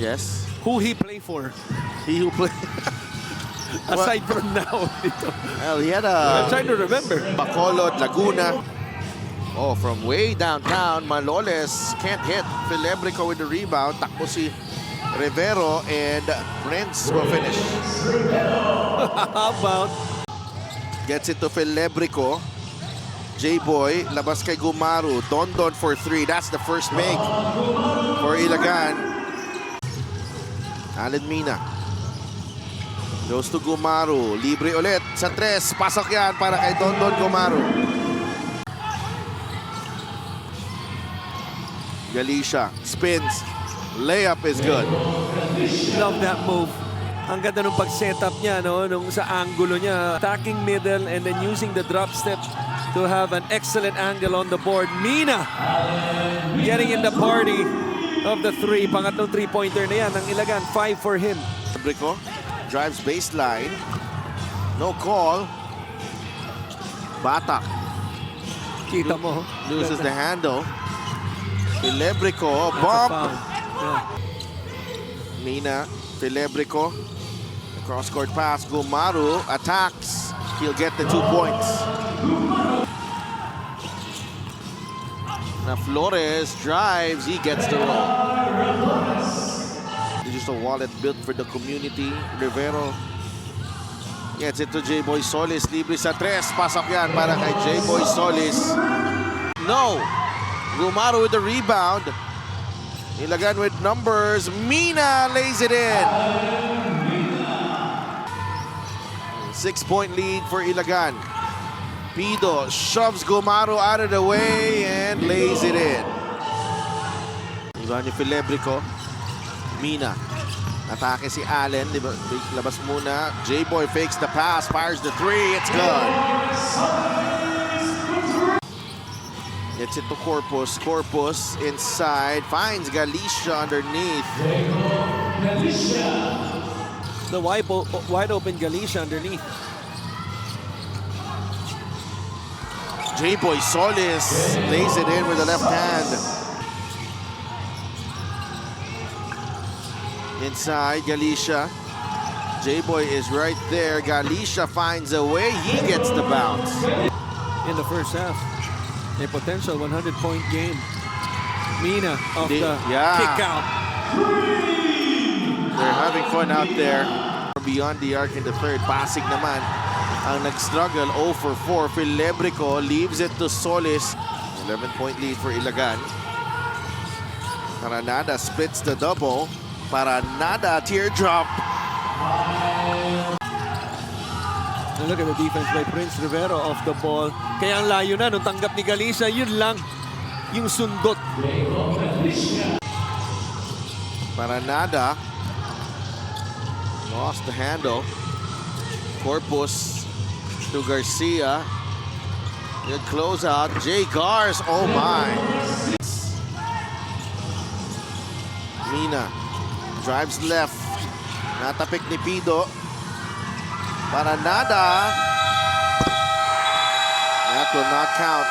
Yes. Who he play for? He who played. Aside from now. Well, he had I'm a trying to remember. Bacolod, Laguna. Oh, from way downtown, Maloles can't hit. Filebrico with the rebound. Takbo si Rivero and Prince will finish. How about Gets it to Filebrico. J-Boy, labas kay Gumaru. Dondon for three. That's the first make for Ilagan. Allen Mina. Goes to Gumaru. Libre ulit sa tres. Pasok yan para kay Dondon Gumaru. Galicia spins. Layup is good. love that move. Ang ganda nung pag-setup niya, no? Nung sa angulo niya. Attacking middle and then using the drop step to have an excellent angle on the board. Mina getting in the party of the three. Pangatlong three-pointer na yan. Ang Ilagan, 5 for him. Filebrico drives baseline. No call. Batak Kita mo. loses the handle. Filebrico, That's a bump. foul. Yeah. Mina, Filebrico. Cross-court pass. Gumaru attacks. He'll get the 2 points. Now Flores drives. He gets the roll. Just a wallet built for the community. Rivero gets it to J-Boy Solis. Libre sa tres. Pasok yan para kay J-Boy Solis. No. Gumaru with the rebound. Ilagan with numbers. Mina lays it in. 6-point lead for Ilagan. Pido shoves Gumaru out of the way and lays it in. Ivanyo Filebrico. Mina. Atake si Allen. Labas muna. J-Boy fakes the pass. Fires the three. It's good. Gets it to Corpus. Corpus inside. Finds Galicia underneath. The wide open Galicia underneath. J-Boy Solis lays it in with the left hand. Inside, Galicia. J-Boy is right there. Galicia finds a way. He gets the bounce. In the first half. A potential 100-point game. Mina off the kick out. They're having fun out there. Beyond the arc in the third. Passing naman. Ang nag-struggle 0 for 4. Filebrico leaves it to Solis. 11-point lead for Ilagan. Paranada splits the double. Paranada teardrop. And look at the defense by Prince Rivero off the ball. Kaya ang layo na nung tanggap ni Galicia, yun lang yung sundot. Paranada lost the handle. Corpus to Garcia. Good closeout. Jay Gars. Oh my. Mina drives left. Natapik ni Pido. Paranada. That will not count.